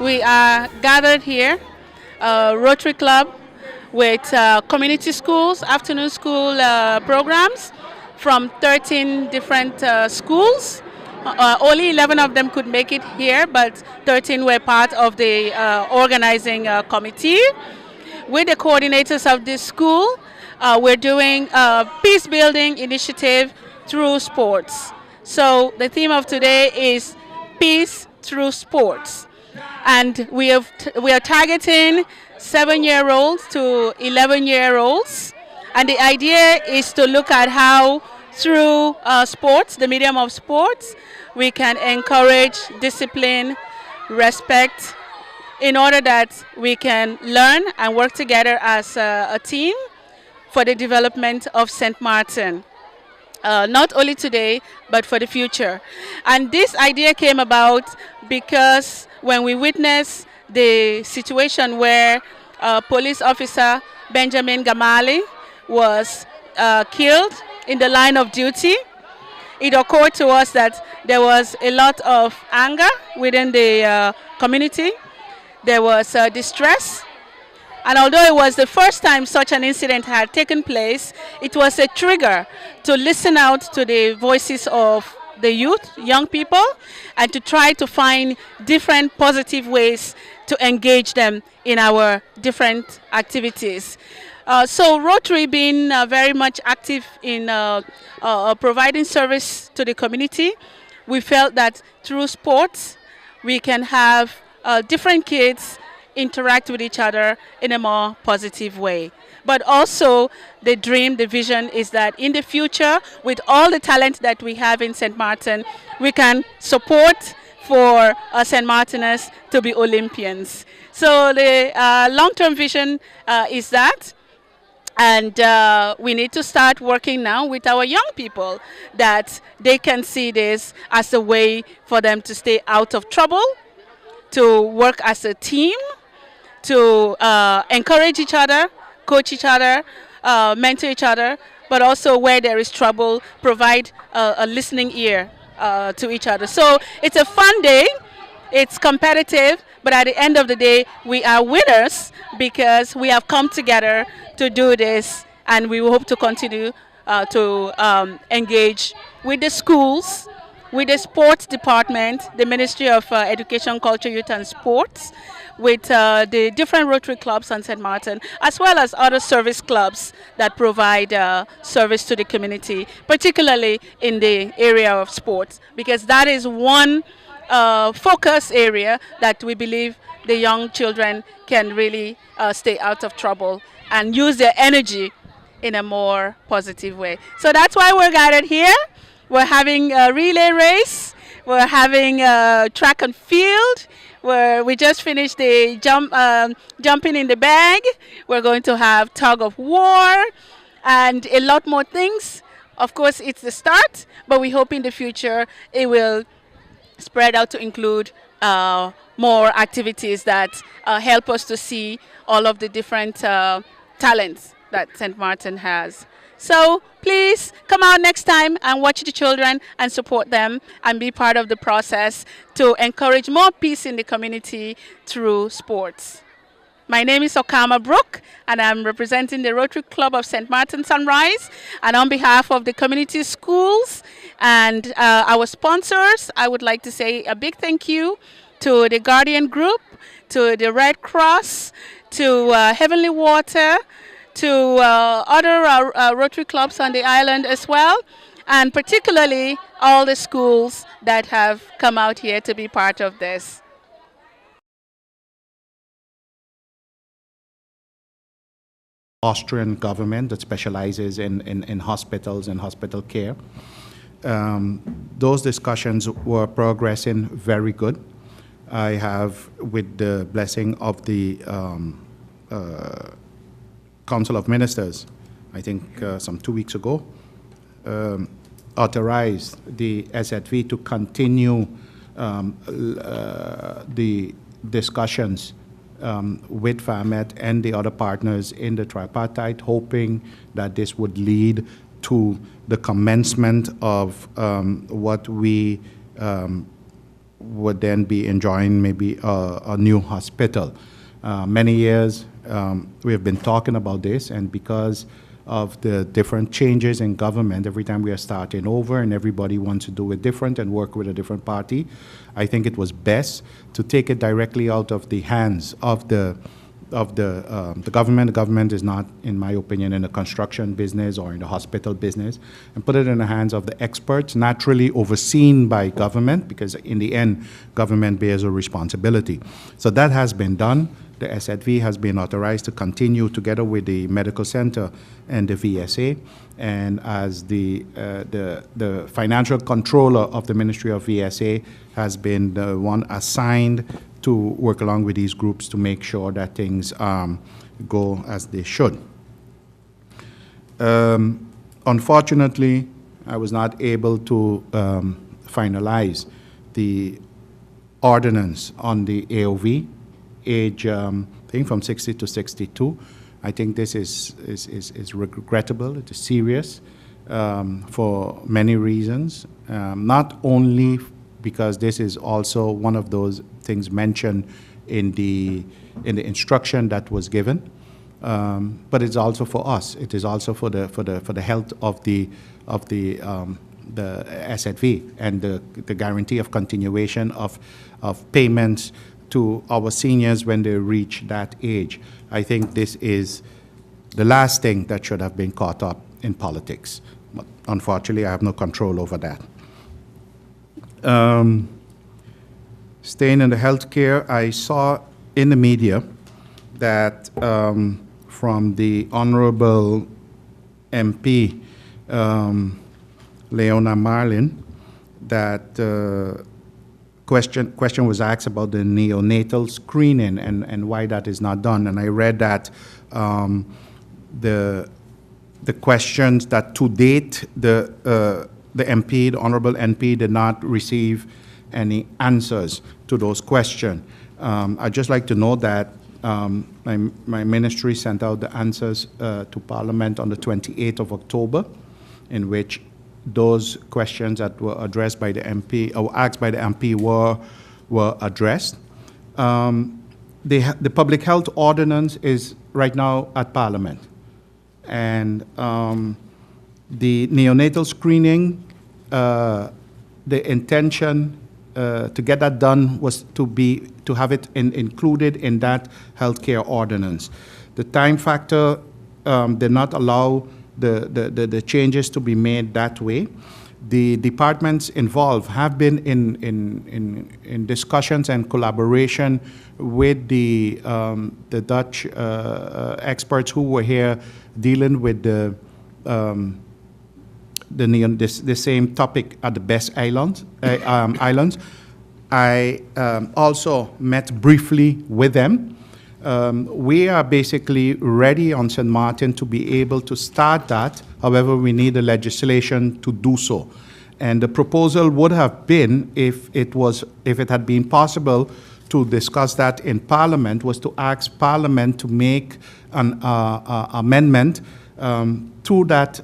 we are gathered here, Rotary Club, with community schools, afternoon school programs from 13 different schools. Only 11 of them could make it here, but 13 were part of the organizing committee. With the coordinators of this school, we're doing a peace building initiative through sports. So the theme of today is peace through sports. And we are targeting 7-year-olds to 11-year-olds. And the idea is to look at how through sports, the medium of sports, we can encourage discipline, respect, in order that we can learn and work together as a team for the development of St. Martin. Not only today, but for the future. And this idea came about because when we witnessed the situation where police officer Benjamin Gamali was killed in the line of duty, it occurred to us that there was a lot of anger within the community. There was distress. And although it was the first time such an incident had taken place, it was a trigger to listen out to the voices of the youth, young people, and to try to find different positive ways to engage them in our different activities. So Rotary being very much active in providing service to the community, we felt that through sports we can have different kids interact with each other in a more positive way. But also the dream, the vision is that in the future, with all the talent that we have in St. Martin, we can support for St. Martiners to be Olympians. So the long-term vision is that. And we need to start working now with our young people, that they can see this as a way for them to stay out of trouble, to work as a team, to encourage each other, coach each other, mentor each other, but also where there is trouble, provide a listening ear to each other. So it's a fun day, it's competitive, but at the end of the day, we are winners because we have come together to do this, and we hope to continue to engage with the schools, with the sports department, the Ministry of Education, Culture, Youth and Sports, with the different Rotary clubs on St. Martin, as well as other service clubs that provide service to the community, particularly in the area of sports, because that is one focus area that we believe the young children can really stay out of trouble and use their energy in a more positive way. So that's why we're gathered here. We're having a relay race. We're having track and field, where we just finished the jumping in the bag. We're going to have tug of war and a lot more things. Of course, it's the start, but we hope in the future it will spread out to include more activities that help us to see all of the different talents that St. Martin has. So please come out next time and watch the children and support them and be part of the process to encourage more peace in the community through sports. My name is Okama Brooke, and I'm representing the Rotary Club of St. Martin Sunrise. And on behalf of the community schools and our sponsors, I would like to say a big thank you to the Guardian Group, to the Red Cross, to Heavenly Water, to other Rotary clubs on the island as well, and particularly all the schools that have come out here to be part of this. Austrian government that specializes in hospitals and hospital care. Those discussions were progressing very good. I have, with the blessing of the Council of Ministers, I think some 2 weeks ago, authorized the SZV to continue the discussions with FAMET and the other partners in the tripartite, hoping that this would lead to the commencement of what we would then be enjoying maybe a new hospital. Many years we have been talking about this, and because of the different changes in government, every time we are starting over and everybody wants to do it different and work with a different party, I think it was best to take it directly out of the hands of the government. The government is not, in my opinion, in the construction business or in the hospital business, and put it in the hands of the experts, naturally overseen by government, because in the end, government bears a responsibility. So that has been done. The SZV has been authorized to continue together with the medical center and the VSA. And as the financial controller of the Ministry of VSA has been the one assigned to work along with these groups to make sure that things go as they should. Unfortunately, I was not able to finalize the ordinance on the AOV, age, I think from 60 to 62. I think this is regrettable, it is serious for many reasons, not only because this is also one of those things mentioned in the instruction that was given, but it's also for us. It is also for the health of the SZV and the guarantee of continuation of payments to our seniors when they reach that age. I think this is the last thing that should have been caught up in politics. But unfortunately, I have no control over that. Staying in the healthcare, I saw in the media that from the Honorable MP, Leona Marlin, that question was asked about the neonatal screening and why that is not done. And I read that the questions that to date the MP, the Honorable MP, did not receive any answers to those questions. I'd just like to know that my ministry sent out the answers to Parliament on the 28th of October, in which those questions that were addressed by the MP, or asked by the MP, were addressed. The public health ordinance is right now at Parliament. And the neonatal screening, the intention to get that done was to have it included in that healthcare ordinance. The time factor did not allow the changes to be made that way. The departments involved have been in discussions and collaboration with the Dutch experts who were here dealing with the same topic at the Best Islands. I also met briefly with them. We are basically ready on St. Martin to be able to start that. However, we need the legislation to do so. And the proposal would have been, if it had been possible to discuss that in Parliament, was to ask Parliament to make an amendment to that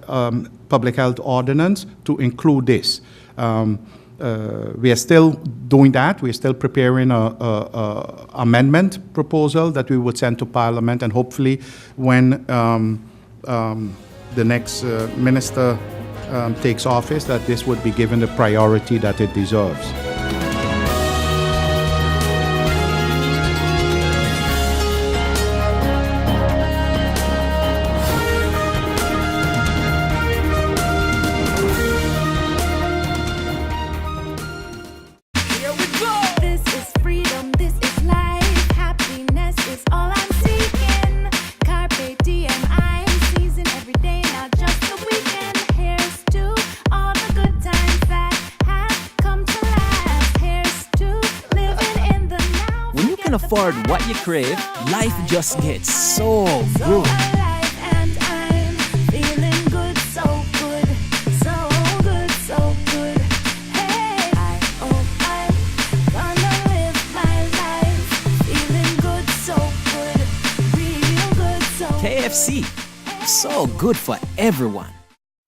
public health ordinance to include this. We are still doing that. We are still preparing a amendment proposal that we would send to Parliament, and hopefully when the next minister takes office, that this would be given the priority that it deserves. Afford what you crave, life just gets so good. KFC, so good for everyone.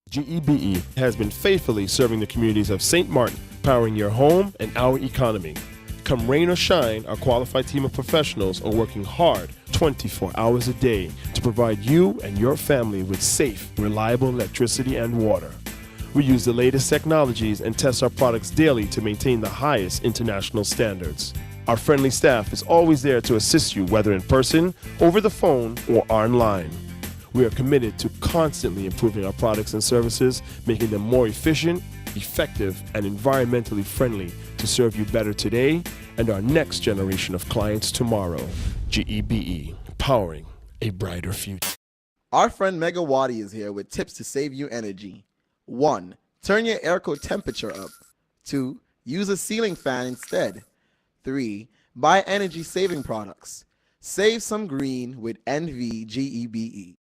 GEBE has been faithfully serving the communities of St. Martin, powering your home and our economy. Come rain or shine, our qualified team of professionals are working hard 24 hours a day to provide you and your family with safe, reliable electricity and water. We use the latest technologies and test our products daily to maintain the highest international standards. Our friendly staff is always there to assist you, whether in person, over the phone, or online. We are committed to constantly improving our products and services, making them more efficient, effective, and environmentally friendly to serve you better today and our next generation of clients tomorrow. GEBE, powering a brighter future. Our friend Megawati is here with tips to save you energy. 1. Turn your airco temperature up. 2. Use a ceiling fan instead. 3. Buy energy-saving products. Save some green with NVGEBE.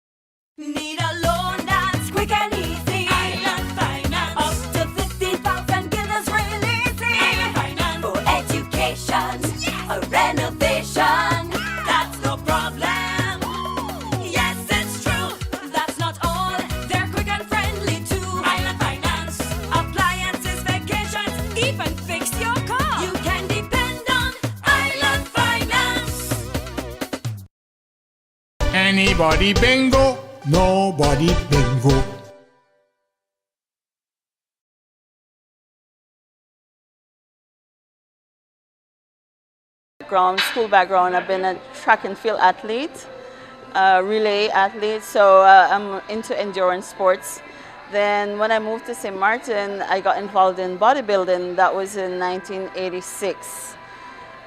Need a loan that's quick and easy. Island Finance. Up to 50,000 guineas real easy. Island Finance. For education, a renovation. That's no problem. Yes, it's true. That's not all. They're quick and friendly too. Island Finance. Appliances, vacations, even fix your car. You can depend on Island Finance. Anybody bingo? Nobody bingo. School background, I've been a track and field athlete, relay athlete, so I'm into endurance sports. Then when I moved to St. Martin, I got involved in bodybuilding. That was in 1986.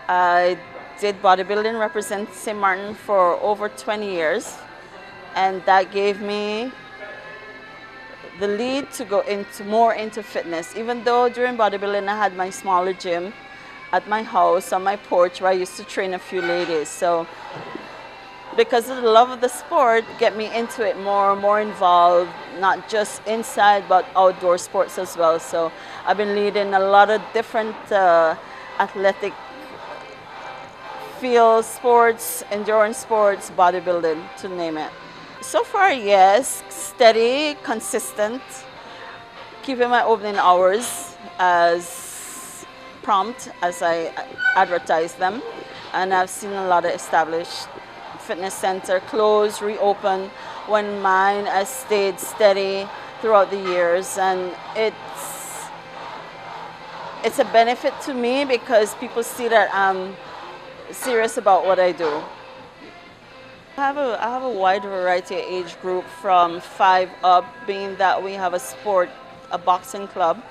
I did bodybuilding, represent St. Martin for over 20 years. And that gave me the lead to go more into fitness. Even though during bodybuilding I had my smaller gym at my house on my porch where I used to train a few ladies. So because of the love of the sport, get me into it more involved, not just inside but outdoor sports as well. So I've been leading a lot of different athletic field sports, endurance sports, bodybuilding, to name it. So far, yes, steady, consistent, keeping my opening hours as prompt as I advertise them. And I've seen a lot of established fitness center close, reopen, when mine has stayed steady throughout the years. And it's a benefit to me because people see that I'm serious about what I do. I have a wide variety of age group from 5 up, being that we have a boxing club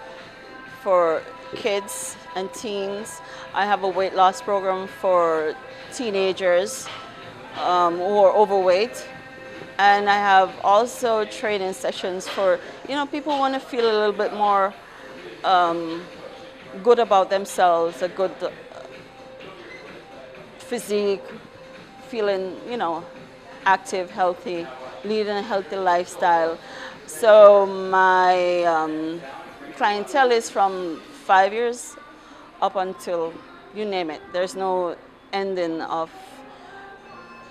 for kids and teens. I have a weight loss program for teenagers who are overweight. And I have also training sessions for, people who want to feel a little bit more good about themselves, a good physique, feeling, active, healthy, leading a healthy lifestyle. So my clientele is from 5 years up until you name it. There's no ending of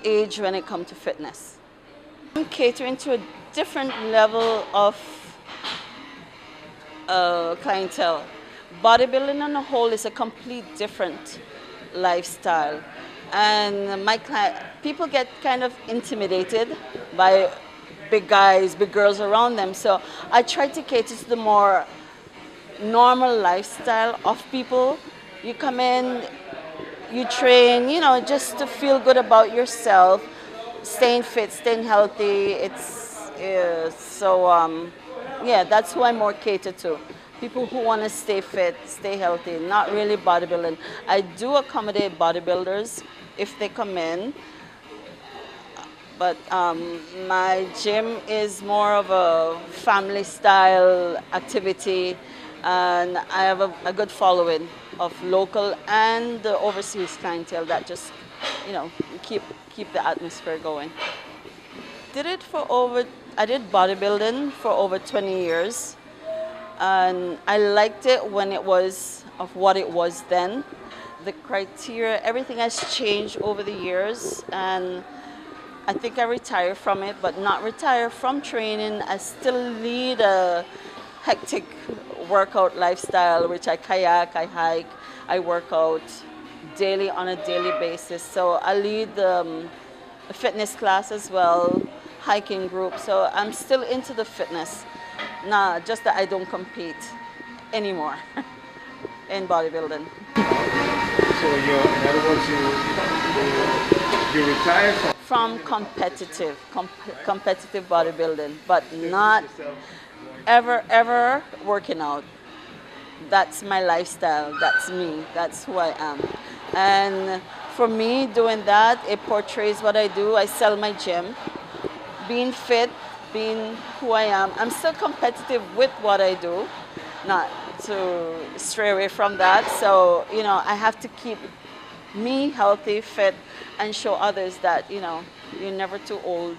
age when it comes to fitness. I'm catering to a different level of clientele. Bodybuilding on the whole is a complete different lifestyle. And people get kind of intimidated by big guys, big girls around them. So I try to cater to the more normal lifestyle of people. You come in, you train, just to feel good about yourself, staying fit, staying healthy. That's who I more cater to. People who want to stay fit, stay healthy, not really bodybuilding. I do accommodate bodybuilders if they come in, but my gym is more of a family style activity, and I have a good following of local and the overseas clientele that just, keep the atmosphere going. I did bodybuilding for over 20 years. And I liked it when it was of what it was then. The criteria, everything has changed over the years, and I think I retired from it, but not retire from training. I still lead a hectic workout lifestyle, which I kayak, I hike, I work out daily on a daily basis. So I lead a fitness class as well, hiking group. So I'm still into the fitness. Nah, just that I don't compete anymore in bodybuilding. So in other words, you retired From competitive bodybuilding, but not ever working out. That's my lifestyle. That's me. That's who I am. And for me, doing that, it portrays what I do. I sell my gym. Being fit, being who I am. I'm still competitive with what I do, not to stray away from that. So, you know, I have to keep me healthy, fit, and show others that, you know, you're never too old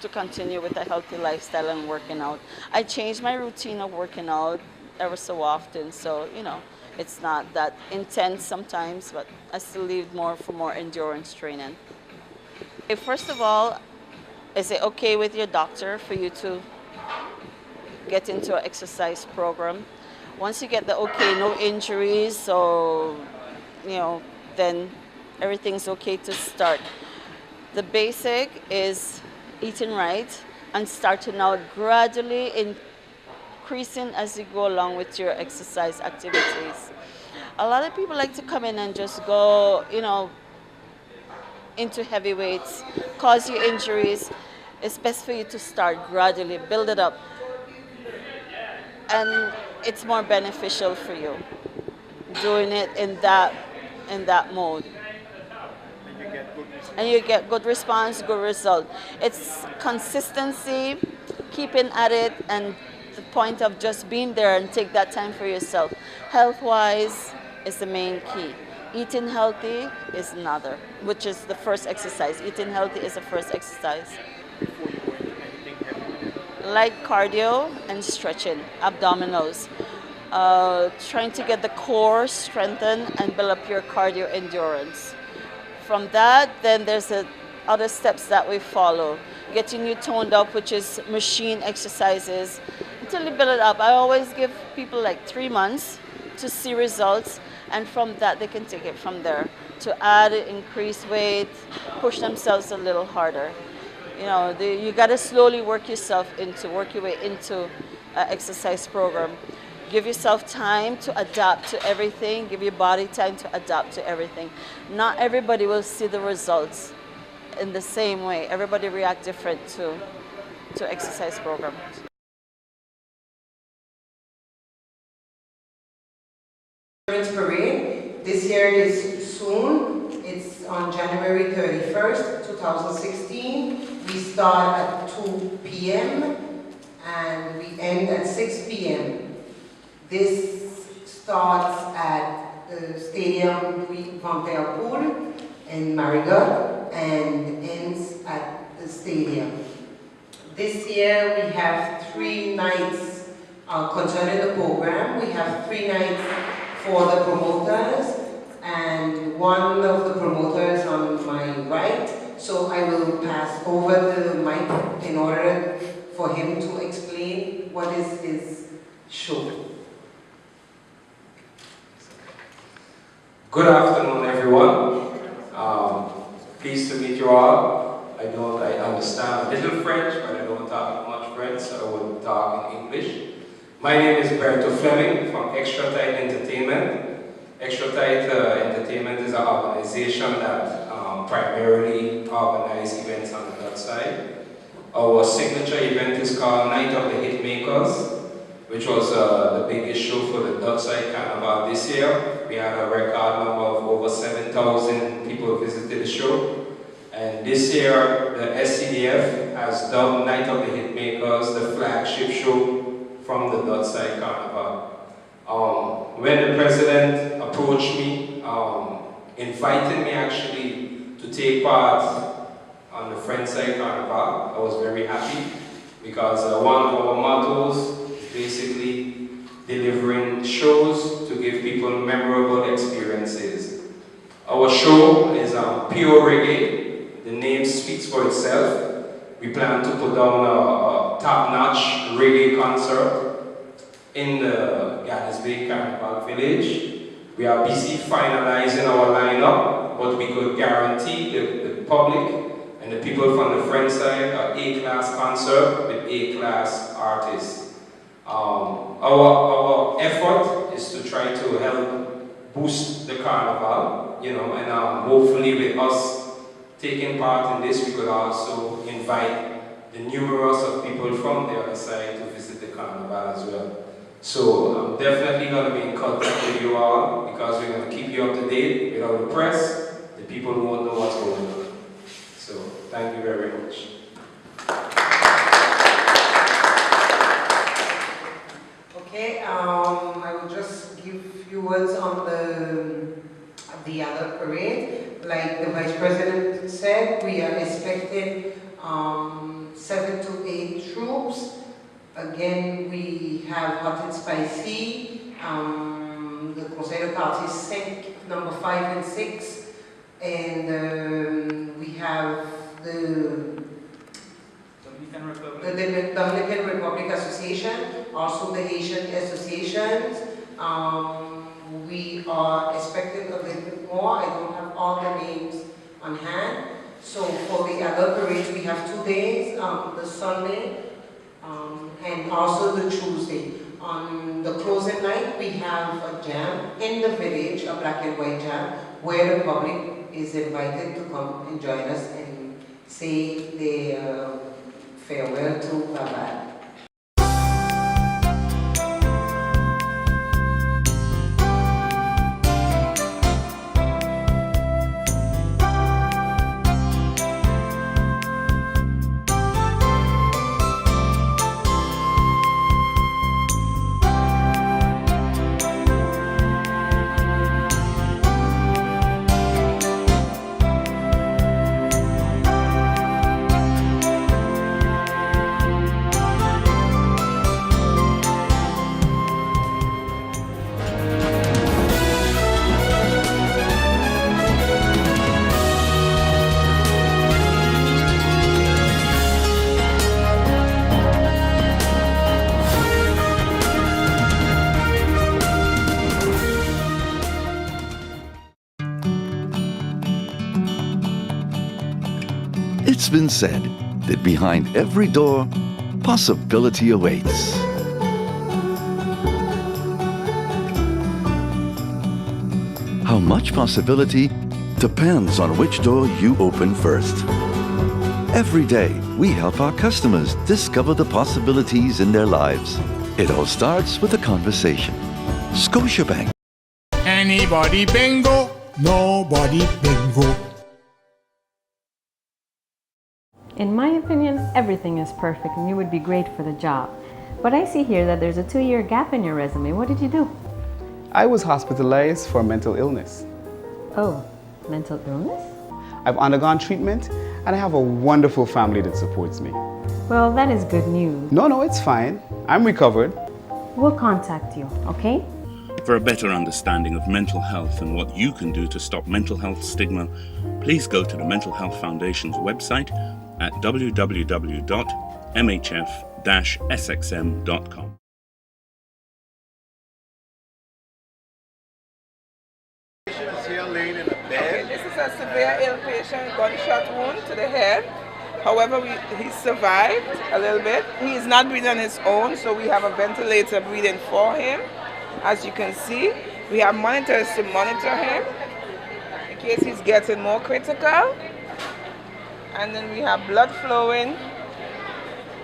to continue with a healthy lifestyle and working out. I change my routine of working out ever so often, so, you know, it's not that intense sometimes, but I still leave more for more endurance training. First of all, is it okay with your doctor for you to get into an exercise program? Once you get the okay, no injuries, so, you know, then everything's okay to start. The basic is eating right and starting out gradually increasing as you go along with your exercise activities. A lot of people like to come in and just go, you know, into heavy weights, cause you injuries. It's best for you to start gradually, build it up, and it's more beneficial for you doing it in that mode. And you get good response, good result. It's consistency, keeping at it, and the point of just being there and take that time for yourself. Health-wise is the main key. Eating healthy is another, which is the first exercise. Eating healthy is the first exercise. Light cardio and stretching, abdominals. Trying to get the core strengthened and build up your cardio endurance. From that, then there's the other steps that we follow. Getting you toned up, which is machine exercises, until you build it up. I always give people like 3 months to see results, and from that they can take it from there to add, increase weight, push themselves a little harder. You know, you got to slowly work your way into an exercise program. Give yourself time to adapt to everything. Give your body time to adapt to everything. Not everybody will see the results in the same way. Everybody react different to exercise programs. Parade. This year is soon. It's on January 31st, 2016. We start at 2 p.m. and we end at 6 p.m. This starts at the Stadium Ventilator Pool in Marigot and ends at the stadium. This year we have 3 nights concerning the program. We have 3 nights for the promoters and one of the promoters on my right. So I will pass over the mic in order for him to explain what is his show. Good afternoon, everyone. Pleased to meet you all. I understand a little French, but I don't talk much French, so I will talk in English. My name is Berto Fleming from Extra Tight Entertainment. Extra Tight Entertainment is an organization that primarily organizes events on the Dutch side. Our signature event is called Night of the Hitmakers, which was the biggest show for the Dutch side Carnival this year. We had a record number of over 7,000 people visited the show. And this year, the SCDF has dubbed Night of the Hitmakers the flagship show from the Dutch side Carnival. When the president approached me, inviting me actually to take part on the French side Carnival, I was very happy because one of our mottos is basically delivering shows to give people memorable experiences. Our show is pure reggae. The name speaks for itself. We plan to put down a top-notch reggae concert in the Gardens Bay Carnival Village. We are busy finalizing our lineup, but we could guarantee the public and the people from the Friends side an A-class concert with A-class artists. Our effort is to try to help boost the carnival, you know, and hopefully with us taking part in this, we could also invite the numerous of people from the other side to visit the carnival as well. So I'm definitely going to be in contact with you all because we're going to keep you up to date. Without the press, the people won't know what's going on. So thank you very much. Okay, I will just give a few words on the other parade. Like the Vice President said, we are expecting 7 to 8 troops. Again, we have Hot and Spicy, the Conseil Party 5, number 5 and 6, and we have the Dominican Republic Association, also the Haitian associations. We are expecting a little bit more. I don't have all the names on hand. So for the other parades, we have 2 days, the Sunday, and also the Tuesday. On the closing night, we have a jam in the village, a black and white jam, where the public is invited to come and join us and say their farewell to Baba. It's been said that behind every door, possibility awaits. How much possibility depends on which door you open first. Every day, we help our customers discover the possibilities in their lives. It all starts with a conversation. Scotiabank. Anybody bingo? Nobody bingo. In my opinion, everything is perfect and you would be great for the job. But I see here that there's a 2-year gap in your resume. What did you do? I was hospitalized for mental illness. Oh, mental illness? I've undergone treatment and I have a wonderful family that supports me. Well, that is good news. No, it's fine. I'm recovered. We'll contact you, okay? For a better understanding of mental health and what you can do to stop mental health stigma, please go to the Mental Health Foundation's website at www.mhf-sxm.com. Patient is here laying in a bed. This is a severe ill patient, gunshot wound to the head. However, he survived a little bit. He is not breathing on his own, so we have a ventilator breathing for him. As you can see, we have monitors to monitor him in case he's getting more critical. And then we have blood flowing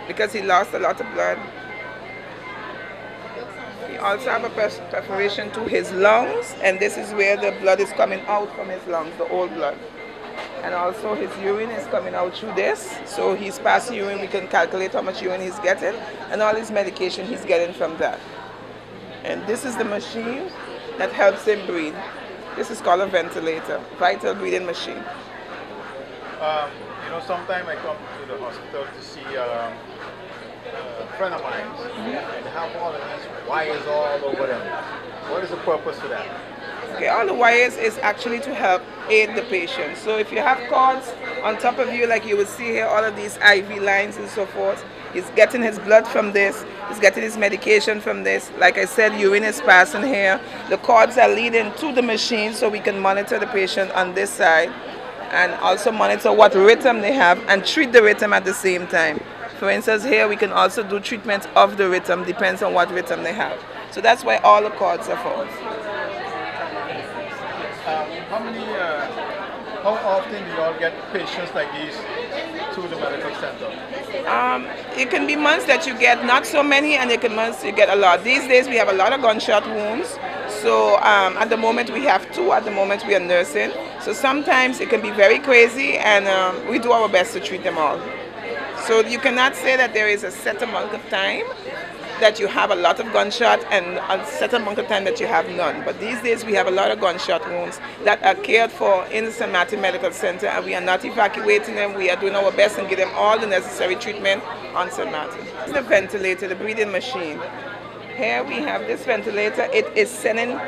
because he lost a lot of blood. We also have a perforation to his lungs, and this is where the blood is coming out from his lungs, the old blood. And also his urine is coming out through this. So he's passing urine, we can calculate how much urine he's getting, and all his medication he's getting from that. And this is the machine that helps him breathe. This is called a ventilator, vital breathing machine. You know, sometimes I come to the hospital to see a friend of mine, and they have all of these wires all over them. What is the purpose for that? Okay, all the wires is actually to help aid the patient. So if you have cords on top of you, like you will see here, all of these IV lines and so forth, he's getting his blood from this, He's getting his medication from this. Like I said, urine is passing here. The cords are leading to the machine so we can monitor the patient on this side and also monitor what rhythm they have and treat the rhythm at the same time. For instance, here we can also do treatment of the rhythm, depends on what rhythm they have. So that's why all the cords are for. How often do you all get patients like these to the medical center? It can be months that you get not so many, and it can months you get a lot. These days we have a lot of gunshot wounds. So at the moment we have 2. At the moment we are nursing. So sometimes it can be very crazy, and we do our best to treat them all. So you cannot say that there is a set amount of time that you have a lot of gunshot and a set amount of time that you have none. But these days we have a lot of gunshot wounds that are cared for in the St. Martin Medical Center, and we are not evacuating them. We are doing our best and give them all the necessary treatment on St. Martin. The ventilator, the breathing machine. Here we have this ventilator. It is sending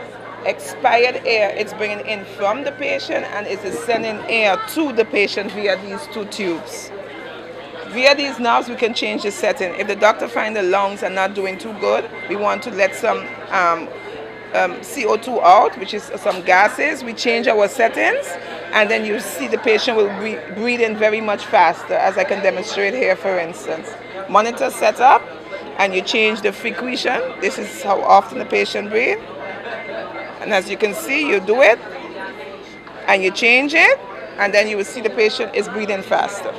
expired air. It's bringing in from the patient, and it is sending air to the patient via these 2 tubes. Via these knobs, we can change the setting. If the doctor finds the lungs are not doing too good, we want to let some CO2 out, which is some gases. We change our settings, and then you see the patient will breathe in very much faster, as I can demonstrate here, for instance. Monitor setup, and you change the frequency. This is how often the patient breathes. And as you can see, you do it, and you change it, and then you will see the patient is breathing faster.